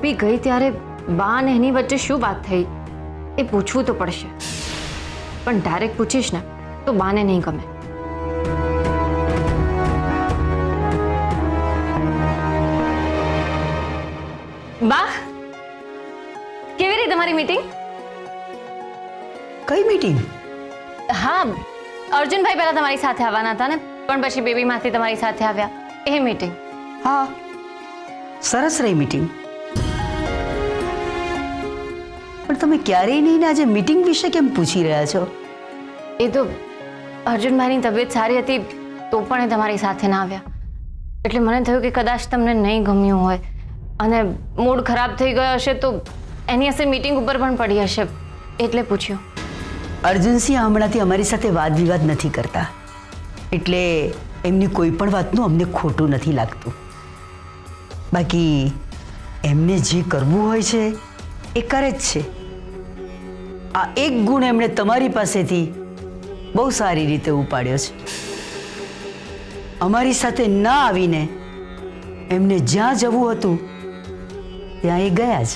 ગોપી ગઈ ત્યારે બા અને એની વચ્ચે શું વાત થઈ એ પૂછવું તો પડશે, પણ ડાયરેક્ટ પૂછીશ ને તો બાને નહીં ગમે. બા, કેવી રહી તમારી મીટિંગ? કઈ મીટિંગ? હા, અર્જુનભાઈ પહેલા તમારી સાથે આવવાના હતા ને, પણ પછી બેબીમાંથી તમારી સાથે આવ્યા, એ મીટિંગ. હા, સરસ રહી મીટિંગ. પણ તમે ક્યારેય નહીં ને આજે મીટિંગ વિશે કેમ પૂછી રહ્યા છો? એ તો અર્જુનભાઈની તબિયત સારી હતી તો પણ એ તમારી સાથે ના આવ્યા, એટલે મને થયું કે કદાચ તમને નહીં ગમ્યું હોય અને મૂડ ખરાબ થઈ ગયો હશે તો એની અસર મીટિંગ ઉપર પણ પડી હશે, એટલે પૂછ્યું. અર્જુનસિંહ હમણાંથી અમારી સાથે વાદ વિવાદ નથી કરતા, એટલે એમની કોઈ પણ વાતનું અમને ખોટું નથી લાગતું. બાકી એમને જે કરવું હોય છે એ કરે જ છે. આ એક ગુણ એમણે તમારી પાસેથી બહુ સારી રીતે ઉપાડ્યો છે. અમારી સાથે ના આવીને એમને જ્યાં જવું હતું ત્યાં એ ગયા જ.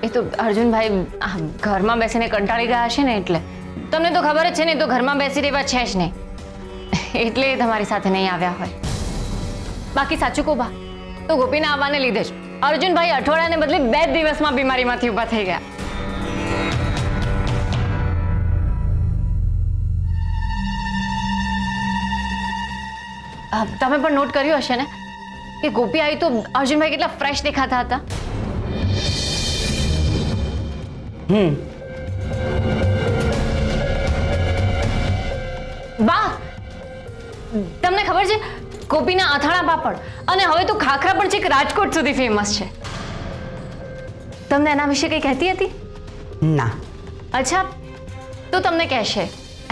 એ તો અર્જુનભાઈ ઘરમાં બેસીને કંટાળી ગયા હશે ને, એટલે તમને તો ખબર જ છે ને, તો ઘરમાં બેસી રહેવા છે જ નહીં, એટલે એ તમારી સાથે નહીં આવ્યા હોય. બાકી સાચું કહું બા, તો ગોપીના આવવાને લીધે જ અર્જુનભાઈ અઠવાડિયાને બદલે 2 દિવસમાં બીમારીમાંથી ઊભા થઈ ગયા. તમે પણ નોટ કર્યું હશે ને કે ગોપી આવી તો અર્જુનભાઈ કેટલા ફ્રેશ દેખાતા હતા. બા, તમને ખબર છે ગોપીના અથાણા પાપડ અને હવે તો ખાખરા પણ છેક રાજકોટ સુધી ફેમસ છે. તમને એના વિશે કંઈ કહેતી હતી? ના. અચ્છા, તો તમને કહેશે.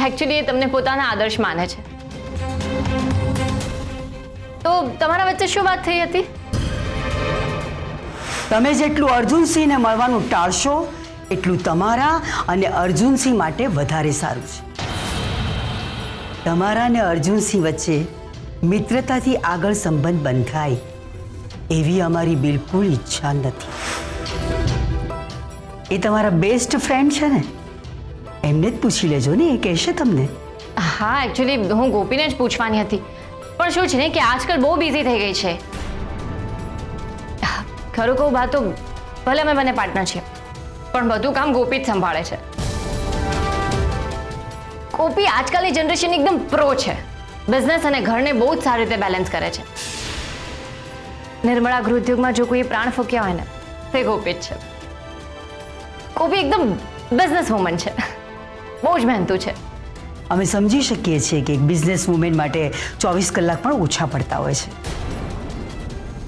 એકચ્યુઅલી એ તમને પોતાના આદર્શ માને છે. તો તમારા વચ્ચે શું વાત થઈ હતી? તમે જેટલું અર્જુનસિંહને મળવાનું ટાળશો એટલું તમારા અને અર્જુનસિંહ માટે વધારે સારું છે. તમારા અને અર્જુનસિંહ વચ્ચે મિત્રતાથી આગળ સંબંધ બંધાય એવી અમારી બિલકુલ ઈચ્છા નથી. એ તમારા બેસ્ટ ફ્રેન્ડ છે ને, એમને જ પૂછી લેજો ને, એ કહેશે તમને. હા, એકચ્યુઅલી હું ગોપીને જ પૂછવાની હતી, પણ શું છે ને કે આજકાલ બહુ બિઝી થઈ ગઈ છે. ખરું કહું બા, તો ભલે અમે બંને પાર્ટનર છીએ, પણ બધું કામ ગોપી જ સંભાળે છે. ગોપી આજકાલની જનરેશન એકદમ પ્રો છે. બિઝનેસ અને ઘરને બહુ જ સારી રીતે બેલેન્સ કરે છે. નિર્મળા ગૃહ ઉદ્યોગમાં જો કોઈ પ્રાણ ફૂક્યા હોય ને તે ગોપી જ છે. ગોપી એકદમ બિઝનેસ વુમન છે, બહુ જ મહેનતુ છે. અમે સમજી શકીએ છીએ કે એક બિઝનેસ વુમેન માટે 24 કલાક પણ ઓછા પડતા હોય છે.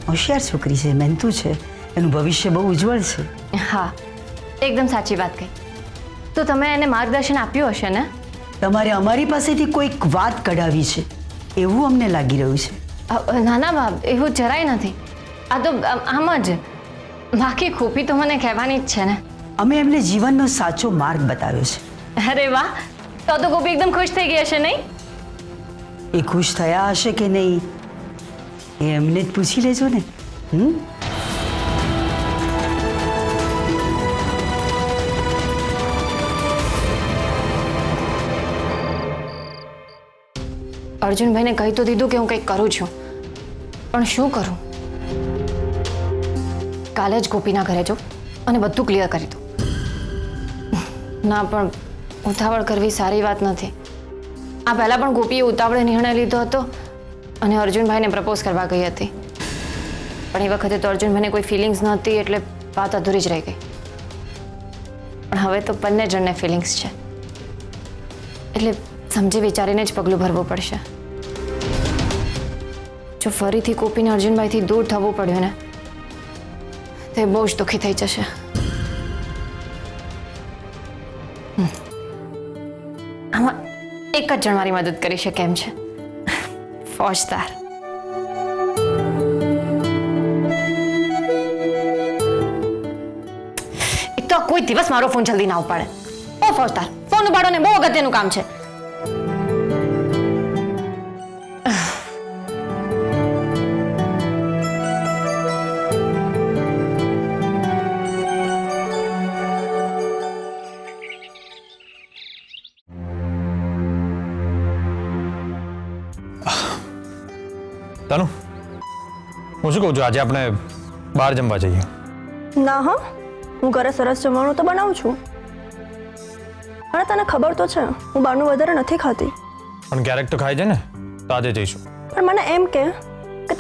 હોશિયાર છોકરી છે, મહેનતુ છે, એનું ભવિષ્ય બહુ ઉજ્જવળ છે. હા, એકદમ સાચી વાત કહી. તો તમે એને માર્ગદર્શન આપ્યું હશે ને? તમારે અમારી પાસેથી કોઈક વાત કઢાવી છે એવું અમને લાગી રહ્યું છે. ના ના બા, એવું જરાય નથી. આ તો આમ જ. બાકી ગોપી તો મને કહેવાની જ છે ને. અમે એમને જીવનનો સાચો માર્ગ બતાવ્યો છે. અરે વાહ, તો ગોપી એકદમ ખુશ થઈ ગઈ હશે નહીં? એ ખુશ થયા હશે કે નહીં એ એમને જ પૂછી લેજો ને. અર્જુનભાઈને કહી તો દીધું કે હું કંઈક કરું છું, પણ શું કરું? કાલે જ ગોપીના ઘરે જાઉં અને બધું ક્લિયર કરી દઉં. ના, પણ ઉતાવળ કરવી સારી વાત નથી. આ પહેલા પણ ગોપીએ ઉતાવળે નિર્ણય લીધો હતો અને અર્જુનભાઈને પ્રપોઝ કરવા ગઈ હતી, પણ એ વખતે તો અર્જુનભાઈને કોઈ ફિલિંગ્સ નહોતી, એટલે વાત અધૂરી જ રહી ગઈ. પણ હવે તો બંને જણને ફિલિંગ્સ છે, એટલે સમજી વિચારીને જ પગલું ભરવું પડશે. જો ફરીથી ગોપીને અર્જુનભાઈથી દૂર થવું પડ્યું ને તે બહુ જ દુઃખી થઈ જશે. આમાં એક જ જણ મારી મદદ કરી શકે એમ છે, ફોજદાર. એક તો કોઈ દિવસ મારો ફોન જલ્દી ના ઉપાડે. ઓ ફોજદાર, ફોન ઉપાડો ને, બહુ અગત્યનું કામ છે. તનુ, હું શું કહું છું, આજે આપણે બહાર જમવા જઈએ. ના હા, હું ઘરે સરસ જમવાનું તો બનાવું છું. અને તને ખબર તો છે હું બહારનું વધારે નથી ખાતી. પણ ક્યારેક તો ખાય છે ને, તો આજે જઈશું. પણ મને એમ કે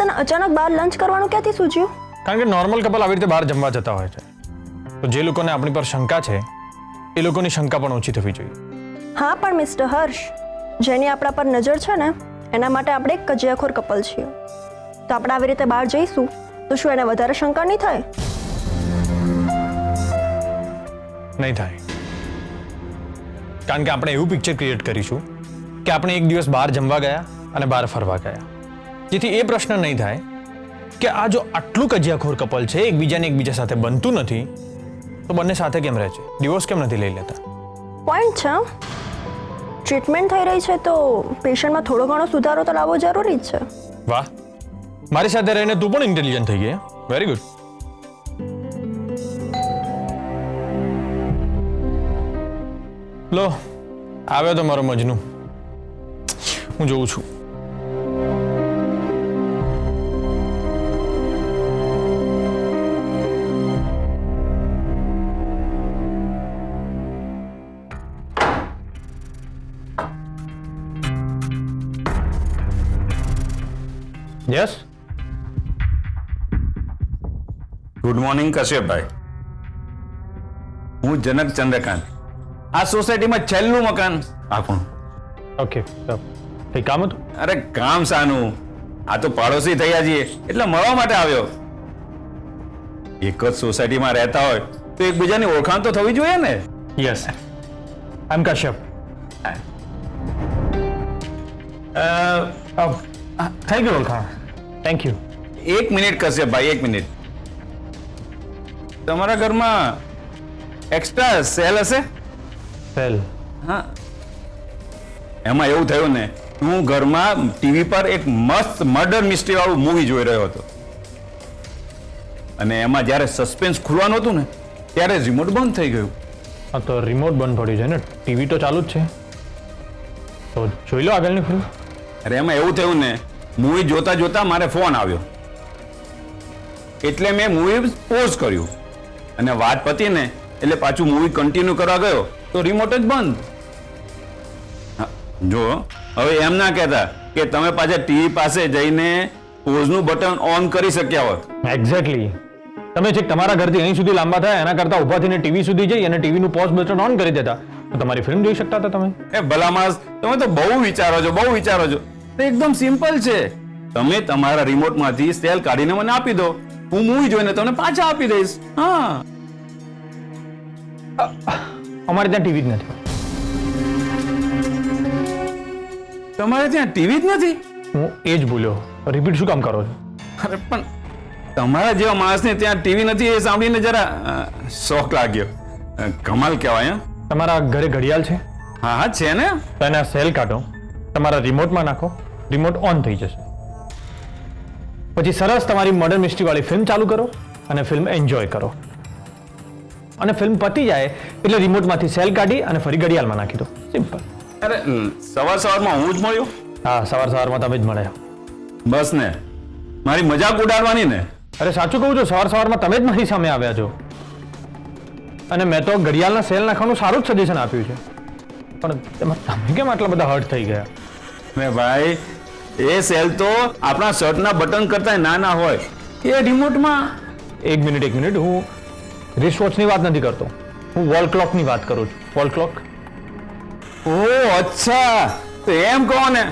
તને અચાનક બહાર લંચ કરવાનું ક્યાંથી સૂચ્યું? કારણ કે નોર્મલ કપલ આવી રીતે બહાર જમવા જતા હોય છે, તો જે લોકોને આપણી પર શંકા છે એ લોકોની શંકા પણ ઓછી થવી જોઈએ. હા પણ મિસ્ટર હર્ષ, જેની આપણા પર નજર છે ને એના માટે આપણે એક કજિયાખોર કપલ છીએ. તો આપણે આવી રીતે બહાર જઈશું તો શું એને વધારે શંકા નહીં થાય? નહીં થાય. કારણ કે આપણે એવું પિક્ચર ક્રિએટ કરીશું કે આપણે એક દિવસ બહાર જમવા ગયા અને બહાર ફરવા ગયા, જેથી એ પ્રશ્ન નહીં થાય કે આ જો આટલું કજિયાખોર કપલ છે, એકબીજા સાથે બનતું નથી, તો બંને સાથે કેમ રહે છે, ડિવોર્સ કેમ નથી લઈ લેતા? પોઈન્ટ છે. ટ્રીટમેન્ટ થઈ રહી છે તો પેશન્ટમાં થોડો ઘણો સુધારો તો લાવવો જરૂરી જ છે. વાહ, મારી સાથે રહીને તું પણ ઇન્ટેલિજન્ટ થઈ ગઈ. Very good. લો, આવ્યો તો મારો મજનુ. હું જોઉં છું. યસ. ગુડ મોર્નિંગ કશ્યપભાઈ. હું જનક ચંદ્રકાંત. આ સોસાયટીમાં છેલ્લું મકાન આ કોણ? ઓકે, કઈ કામ હતું? અરે કામ શાનું, આ તો પાડોશી થયા છીએ એટલે મળવા માટે આવ્યો. એક જ સોસાયટીમાં રહેતા હોય તો એકબીજાની ઓળખાણ તો થવી જોઈએ ને. યસ, આઈ એમ કશ્યપ. થઈ ગયું ઓળખાણ. Thank you. એક મિનિટ કશ્યપભાઈ, એક મિનિટ. તમારા ઘરમાં એક્સ્ટ્રા સેલ હશે? સેલ? હા. એમાં એવું થયું ને, હું ઘરમાં ટીવી પર એક મસ્ત મર્ડર મિસ્ટ્રી વાળું મૂવી જોઈ રહ્યો હતો અને એમાં જ્યારે સસ્પેન્સ ખુલવાનું હતું ને ત્યારે રિમોટ બંધ થઈ ગયું. હા, તો રિમોટ બંધ પડ્યું છે ને, ટીવી તો ચાલુ જ છે, તો જોઈ લો આગળની ફિલ્મ. અરે એમાં એવું થયું ને, મૂવી જોતા જોતા મારે ફોન આવ્યો એટલે મેં મૂવી પોઝ કર્યું અને વાત પતી ને એટલે પાછું મૂવી કન્ટિન્યુ કરવા ગયો તો રિમોટ જ બંધ. હા, જો હવે એમ ના કહેતા કે તમે પાછા ટીવી પાસે જઈને પોઝનું બટન ઓન કરી શક્યા હોત. એક્ઝેક્ટલી. તમે છેક તમારા ઘરથી અહીં સુધી લાંબા થયા એના કરતા ઊભા થઈને ટીવી સુધી જઈ અને ટીવીનું પોઝ બટન ઓન કરી દેતા તો તમારી ફિલ્મ જોઈ શકતા હતા તમે. એ ભલા માણસ, તમે તો બહુ વિચારો છો, બહુ વિચારો છો. તો એકદમ સિમ્પલ છે. તમે તમારા રિમોટમાંથી સેલ કાઢીને મને આપી દો, હું મૂવી જોઈને તમને પાછા આપી દઈશ. હા, અમારે ત્યાં ટીવી જ નથી. તમારે ત્યાં ટીવી જ નથી? હું એ જ ભૂલ્યો. રિપીટ શું કામ કરો છો? અરે પણ તમારા જેવા માણસને ત્યાં ટીવી નથી એ સાંભળીને જરા શોખ લાગ્યો. કમાલ કહેવાય. હા, તમારા ઘરે ઘડિયાળ છે? હા હા છે ને. તો એના સેલ કાઢો, તમારા રિમોટમાં નાખો, રિમોટ ઓન થઈ જશે. પછી સરસ તમારી મર્ડર મિસ્ટ્રી વાળી ફિલ્મ ચાલુ કરો અને ફિલ્મ એન્જોય કરો. અને ફિલ્મ પતી જાય એટલે રિમોટમાંથી સેલ કાઢી અને ફરી ઘડિયાળમાં નાખી દો. સિમ્પલ. અરે સવાર સવારમાં હું જ મળ્યો? હા, સવારમાં તમે જ મળ્યા. બસ ને, મારી મજાક ઉડાડવાની ને. અરે સાચું કહું છું, સવારમાં તમે જ મારી સામે આવ્યા છો અને મેં તો ઘડિયાળના સેલ નાખવાનું સારું જ સજેશન આપ્યું છે, પણ એમાં તમે કેમ આટલા બધા હર્ટ થઈ ગયા? મેં ભાઈ, એ સેલ તો આપણા શર્ટના બટન કરતા નાના હોય, એ રિમોટમાં. એક મિનિટ, હું રિસ્ટ વોચની વાત નથી કરતો, હું વોલ ક્લોકની વાત કરું છું. Wall clock. ઓહ અચ્છા, તો એમ કહો ને.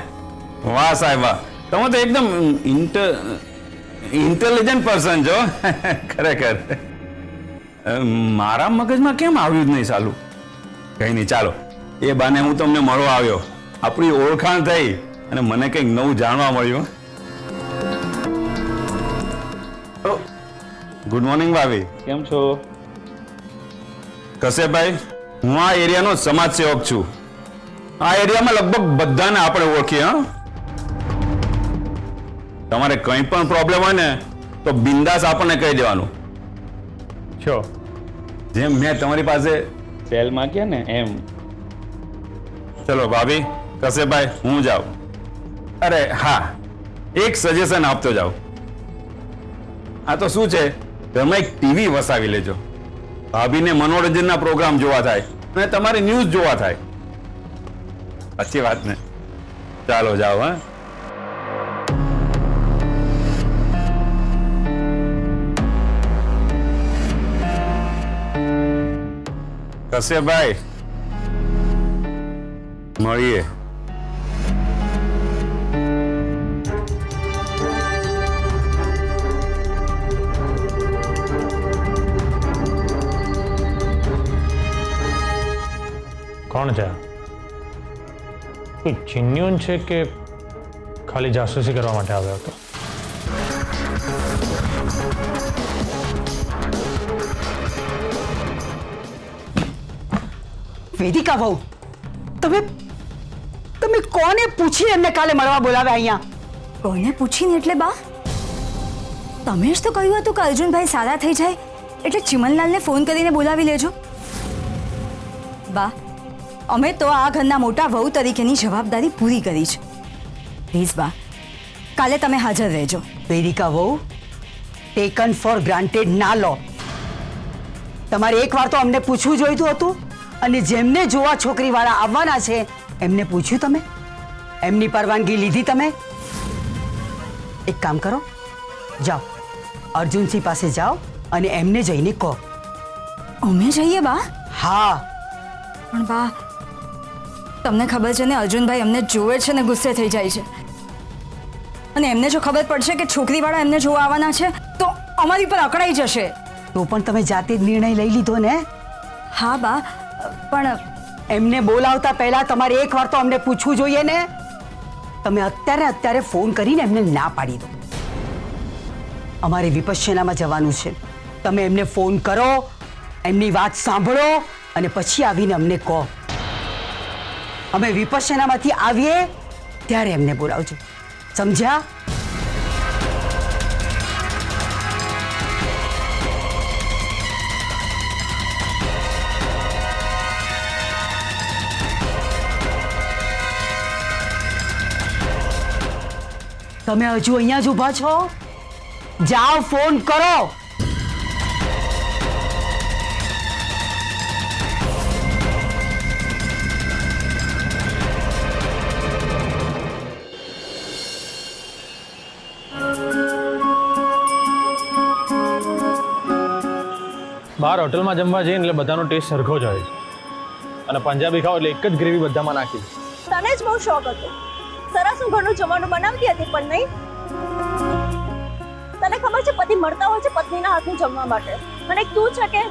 વાહ સાહેબ વાહ, તમે તો એકદમ ઇન્ટેલિજન્ટ પર્સન છો. ખરેખર મારા મગજમાં કેમ આવ્યું જ નહીં સાલું. કઈ નહીં, ચાલો એ બાને હું તમને મળવા આવ્યો, આપણી ઓળખાણ થઈ અને મને કંઈક નવું જાણવા મળ્યું. ગુડ મોર્નિંગ ભાભી. કેમ છો? કશ્યપભાઈ, હું આ એરિયાનો સમાજ સેવક છું. આ એરિયામાં લગભગ બધાને આપણે ઓળખીએ. હા, તમારે કંઈ પણ પ્રોબ્લેમ હોય ને તો બિંદાસ આપણને કહી દેવાનું. શ્યોર. જેમ મેં તમારી પાસે. સેલ માંગ્યા ને એમ. ચલો ભાભી, કશ્યપભાઈ હું જાઉં. અરે હા, એક સજેશન આપતો જાઉં. આ તો શું છે, ઘરમાં એક ટીવી વસાવી લેજો. ભાભીને મનોરંજનના પ્રોગ્રામ જોવા થાય અને તમારે ન્યૂઝ જોવા થાય. સાચી વાત ને? ચાલો જાઓ. હા, કશ્યપભાઈ મળીએ. કોણ છે? કોઈ જીન્યુન છે કે ખાલી જાસૂસી કરવા માટે આવ્યો હતો? વેદિકા વહુ, તમે તમે કોને પૂછી એમને કાલે મળવા બોલાવ્યા અહીંયા? કોને પૂછીને એટલે બા? તમે જ તો કહ્યું હતું કે અર્જુનભાઈ સારા થઈ જાય એટલે ચિમનલાલને ફોન કરીને બોલાવી લેજો. બા, અમે તો આ ઘરના મોટા વહુ તરીકેની જવાબદારી પૂરી કરી છે. પ્લીઝ બા, કાલે તમે હાજર રહેજો. વેદિકા વહુ, ટેકન ફોર ગ્રાન્ટેડ ના લો. તમારે એકવાર તો અમને પૂછવું જોઈતું હતું. અને જેમને જોવા છોકરીવાળા આવવાના છે એમને પૂછ્યું તમે? એમની પરવાનગી લીધી તમે? એક કામ કરો, જાઓ અર્જુનસિંહ પાસે જાઓ અને એમને જઈને કહો. અમે જઈએ બા? હા. પણ બા, તમને ખબર છે ને અર્જુનભાઈ અમને જોવે છે ને ગુસ્સે થઈ જાય છે. અને એમને જો ખબર પડશે કે છોકરીવાળા એમને જોવા આવવાના છે તો અમારી પર અકળાઈ જશે. તો પણ તમે જાતે જ નિર્ણય લઈ લીધો ને? હા બા, પણ એમને બોલાવતા પહેલા તમારે એકવાર તો અમને પૂછવું જોઈએ ને. તમે અત્યારે ફોન કરીને એમને ના પાડી દો. અમારે વિપશ્યનામાં જવાનું છે. તમે એમને ફોન કરો, એમની વાત સાંભળો અને પછી આવીને અમને કહો. અમે વિપશ્યનામાંથી આવીએ ત્યારે એમને બોલાવજો. સમજ્યા? તમે હજુ અહીંયા જ ઊભા છો? જાઓ ફોન કરો. બહાર હોટલમાં જમવા જઈએ એટલે બધાનો ટેસ્ટ સરખો જ હોય છે. અને પંજાબી ખાઓ એટલે એક જ ગ્રેવી બધામાં નાખી દે. તને જ બહુ શોખ હતો. સરસ હું ઘરનું જમવાનું બનાવતી હતી પણ નહીં. તને ખબર છે પતિ મળતા હોય છે પત્નીના હાથનું જમવા માટે. અને એક તું છે કે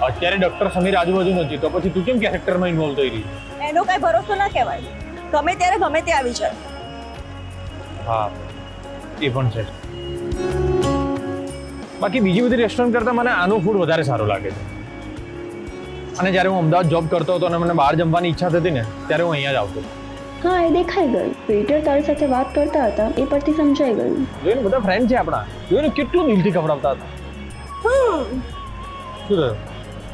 અત્યારે ડોક્ટર સમીર આજુબાજુ નથી તો પછી તું કેમ કેરેક્ટરમાં ઇન્વોલ્વ થઈ રહી? એનો કઈ ભરોસો ના કહેવાય. ગમે ત્યારે ગમે તે આવી જાય. હા, એ પણ છે. બાકી બીજી બધી રેસ્ટોરન્ટ કરતાં મને આનું ફૂડ વધારે સારું લાગે છે. અને જ્યારે હું અમદાવાદ જોબ કરતો હતો અને મને બહાર જમવાની ઈચ્છા થતી ને ત્યારે હું અહીંયા જ આવતો. હા, એ દેખાઈ ગયું. વેઇટર તારી સાથે વાત કરતા હતા એ પરથી સમજાઈ ગયું. જોઈને બધા ફ્રેન્ડ છે આપણા, જોઈને કેટલું દિલથી ખવડાવતા હતા. શું થયું?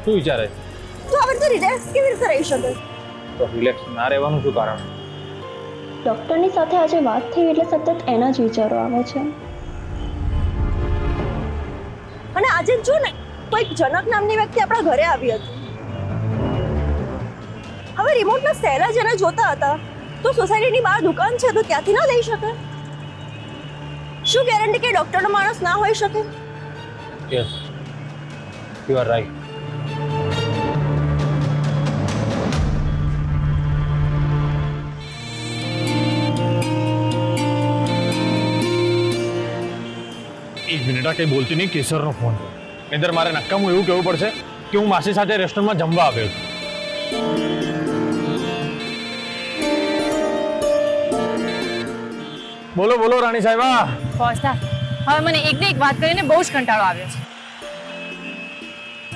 શું વિચારે? તું આવી રીતે રિલેક્સ કેવી રીતે રહી શકે? તો રિલેક્સ ના રહેવાનું શું કારણ? ડૉક્ટરની સાથે આજે વાત થઈ એટલે સતત એના જ વિચારો આવે છે. અને આજે જો ને કોઈક જનક નામની વ્યક્તિ આપણા ઘરે આવી હતી. હવે રિમોટના સહેલા જેને જોતા હતા તો સોસાયટીની બહાર દુકાન છે તો ત્યાંથી ના લઈ શકે? શું ગેરંટી કે ડોક્ટરનો માણસ ના હોઈ શકે? Yes, you are right. એક મિનિટ, આ કઈ બોલતી નહીં. કેસરનો ફોન છે. નહીંતર મારે નક્કામું એવું કહેવું પડશે કે હું માસી સાથે રેસ્ટોરન્ટમાં જમવા આવ્યો છું. બોલો બોલો રાણી સાહેબા. પહોંચતા હવે મને એકને એક વાત કરીને બહુ જ કંટાળો આવ્યો છે.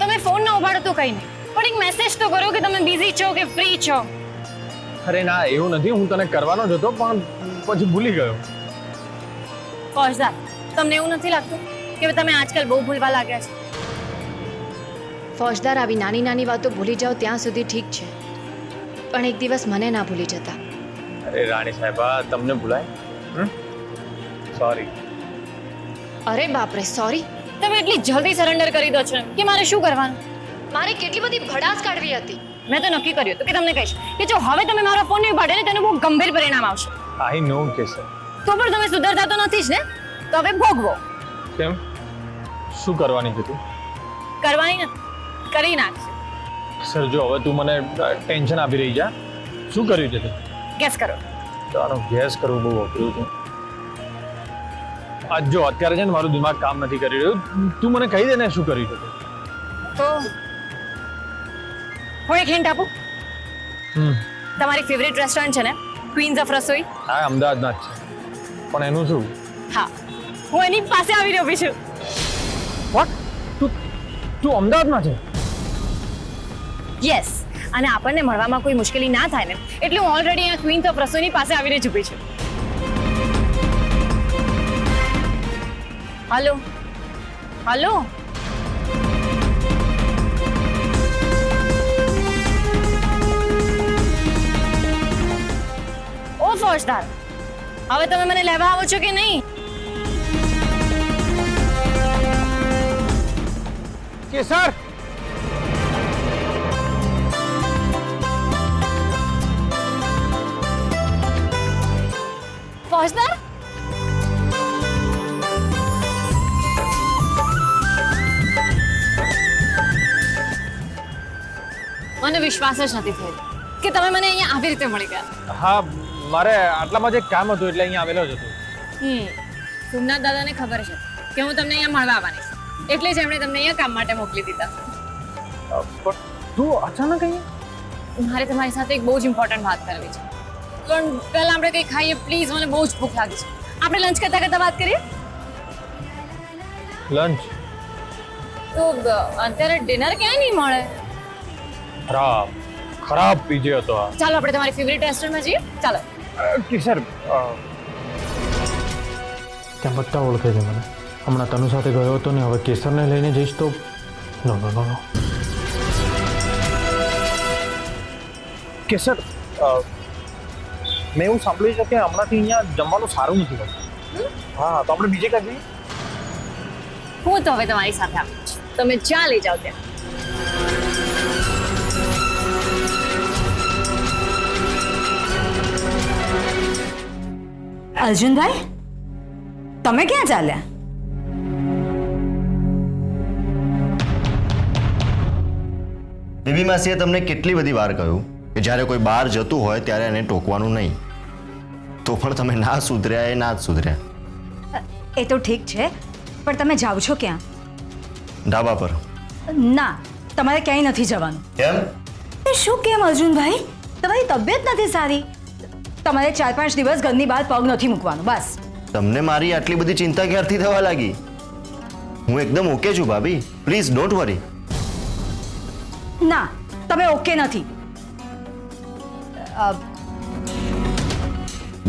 તમે ફોન ના ઉપાડો તો કંઈ નહીં, પણ એક મેસેજ તો કરો કે તમે બિઝી છો કે ફ્રી છો. અરે ના, એવું નથી. હું તને કરવાનો જ હતો પણ પછી ભૂલી ગયો. પહોંચતા તમને એવું નથી લાગતું કે તમે આજકાલ બહુ ભૂલવા લાગ્યા છો? ફોજદાર, આવી નાની નાની વાતો ભૂલી જાઓ ત્યાં સુધી ઠીક છે, પણ એક દિવસ મને ના ભૂલી જતા. અરે રાણી સાહેબા તમને ભૂલાય સોરી. અરે બાપરે સોરી. તમે એટલી જલ્દી સરેન્ડર કરી દો છો કે મારે શું કરવાનું? મારે કેટલી બધી ભડાસ કાઢવી હતી. મેં તો નક્કી કર્યું હતું કે તમને કહીશ કે જો હવે તમે મારો ફોન નહીં ઉપાડે ને તેનું બહુ ગંભીર પરિણામ આવશે. આઈ નો કેસર. તો પણ તમે સુધરતા તો નથી જ ને, તો હવે ભોગવો. કેમ શું કરવાની છે તું? કરવાની નથી, કરી નાખશે. સર જો હવે તું મને ટેન્શન આપી રહી જા. શું કર્યું છે તે? ગેસ કરો. તો આનો ગેસ કરવું બહુ અઘરું છે. આજ જો અત્યારે છે ને મારું દિમાગ કામ નથી કરી રહ્યું. તું મને કહી દે ને શું કર્યું છે તે. તો હું એક હિન્ટ આપું. તમારી ફેવરેટ રેસ્ટોરન્ટ છે ને ક્વીન્સ ઓફ રસોઈ? હા અમદાવાદના જ છે, પણ એનું શું? હા, હું એની પાસે આવી રહ્યો છું. વોટ? તું અમદાવાદમાં છે? યસ, અને આપણને મળવામાં કોઈ મુશ્કેલી ના થાય ને એટલે હું ઓલરેડી અહીંયા ક્વીન્સ ઓફ રસોઈની પાસે આવીને ચૂકી છું. Hello hello. ઓ ફોજદાર, હવે તમે મને લેવા આવો છો કે નહીં? કે સર ફોજદાર, મને વિશ્વાસ જ નથી થયો કે તમે મને અહીંયા આવી રીતે મળી ગયા. હા મારે આટલામાં જ એક કામ હતું એટલે અહીંયા આવેલો જ હતો. સોમનાથ દાદાને ખબર છે કે હું તમને અહીંયા મળવા આવવાની છું, એટલે જ એમણે તમને અહીંયા કામ માટે મોકલી દીધા. પણ તું અચાનક અહીંયા? મારે તમારી સાથે એક બહુ જ ઇમ્પોર્ટન્ટ વાત કરવી છે, પણ પહેલા આપણે કંઈ ખાઈએ પ્લીઝ, મને બહુ જ ભૂખ લાગી છે. આપણે લંચ કરતા કરતા વાત કરીએ. લંચ? તો અત્યારે ડિનર ક્યાંય નહીં મળે. ખરાબ ખરાબ પીજે હતો આ. ચાલો આપણે તમારી ફેવરિટ રેસ્ટોરન્ટમાં જઈએ. ચાલો. કિશોર ત્યાં બધા ઓળખે છે મને. હમણાં તનુ સાથે ગયો હતો ને હવે કેસરને લઈને જઈશ તો નો નો નો નો. કેસર મેં એવું સાંભળ્યું છે કે હમણાંથી અહીંયા જમવાનું સારું નથી હોતું. હા તો આપણે બીજે ક્યાં જઈએ? હું તો હવે તમારી સાથે આવું છું, તમે જ્યાં લઈ જાઓ ત્યાં. અર્જુનભાઈ, તમે ક્યાં ચાલ્યા? બેબી માસીએ તમને કેટલી બધી વાર કહ્યું કે જ્યારે કોઈ બહાર જતું હોય ત્યારે એને ટોકવાનું નહીં, તો પણ તમે ના સુધર્યા એ ના જ સુધર્યા. એ તો ઠીક છે, પણ તમે જાઓ છો ક્યાં? ધાબા પર. ના, તમારે ક્યાંય નથી જવાનું. કેમ? એ શું કેમ અર્જુનભાઈ? તમારી તબિયત નથી સારી, તમારે 4-5 દિવસ ઘરની બહાર પગ નથી મૂકવાનું, બસ. તમને મારી આટલી બધી ચિંતા ક્યારથી થવા લાગી? હું એકદમ ઓકે છું ભાભી, પ્લીઝ ડોન્ટ વરી. ના, તમે ઓકે નથી.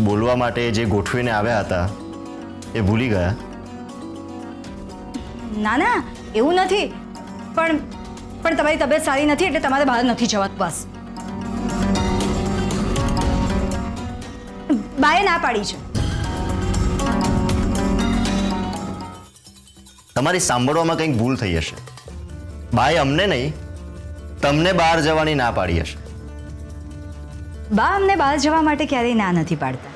બોલવા માટે જે ગોઠવીને આવ્યા હતા એ ભૂલી ગયા? ના ના, એવું નથી, પણ તમારી તબિયત સારી નથી એટલે તમારે બહાર નથી જવાનું, બસ. બાએ ના પાડી છે. તમારી સાંભળવામાં કંઈક ભૂલ થઈ હશે. બાએ અમને નહીં, તમને બહાર જવાની ના પાડી હશે. બા અમને બહાર જવા માટે ક્યારેય ના નથી પાડતા,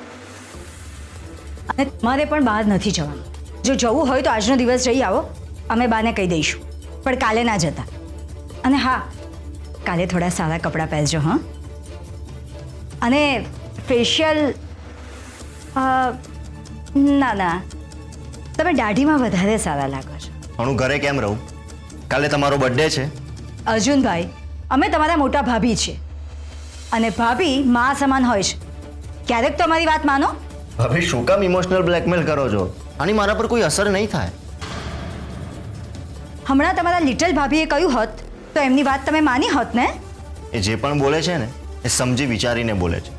અને તમારે પણ બહાર નથી જવાનું. જો જવું હોય તો આજનો દિવસ જઈ આવો, અમે બાને કહી દઈશું, પણ કાલે ના જતા. અને હા, કાલે થોડા સારા કપડાં પહેરજો. હા, અને ફેશિયલ ના ના, તમે દાઢીમાં વધારે સારા લાગો છો. પણ હું ઘરે કેમ રહું? કાલે તમારો બર્થડે છે. અર્જુનભાઈ, અમે તમારા મોટા ભાભી છીએ, અને ભાભી મા સમાન હોય છે. ક્યારેક તો અમારી વાત માનો. હવે શું કામ ઇમોશનલ બ્લેકમેલ કરો છો? આની મારા પર કોઈ અસર નહીં થાય. હમણાં તમારા લિટલ ભાભીએ કહ્યું હોત તો એમની વાત તમે માની હોત ને? એ જે પણ બોલે છે ને એ સમજી વિચારીને બોલે છે,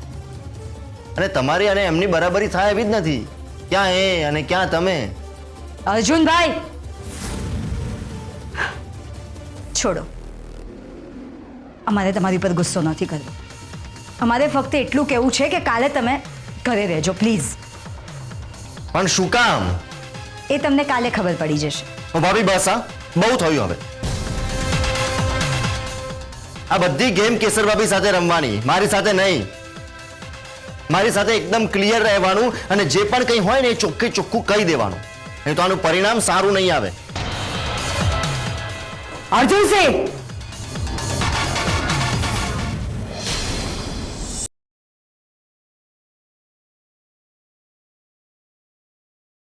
અને તમારી અને એમની બરાબરી થાય એવી જ નથી. ક્યાં એ અને ક્યાં તમે? અર્જુનભાઈ, છોડો, અમારે તમારી પર ગુસ્સો નથી કરવો. અમારે ફક્ત એટલું કહેવું છે કે કાલે તમે ઘરે રહેજો પ્લીઝ. પણ શું કામ? એ તમને કાલે ખબર પડી જશે. ભાભી બસ આ બહુ થયું હવે. આ બધી ગેમ કેસર ભાભી સાથે રમવાની, મારી સાથે નહીં. મારી સાથે એકદમ ક્લિયર રહેવાનું અને જે પણ કંઈ હોય ને એ ચોખ્ખે ચોખ્ખું કહી દેવાનું, નહીં તો આનું પરિણામ સારું નહીં આવે. અર્જુનસિંહ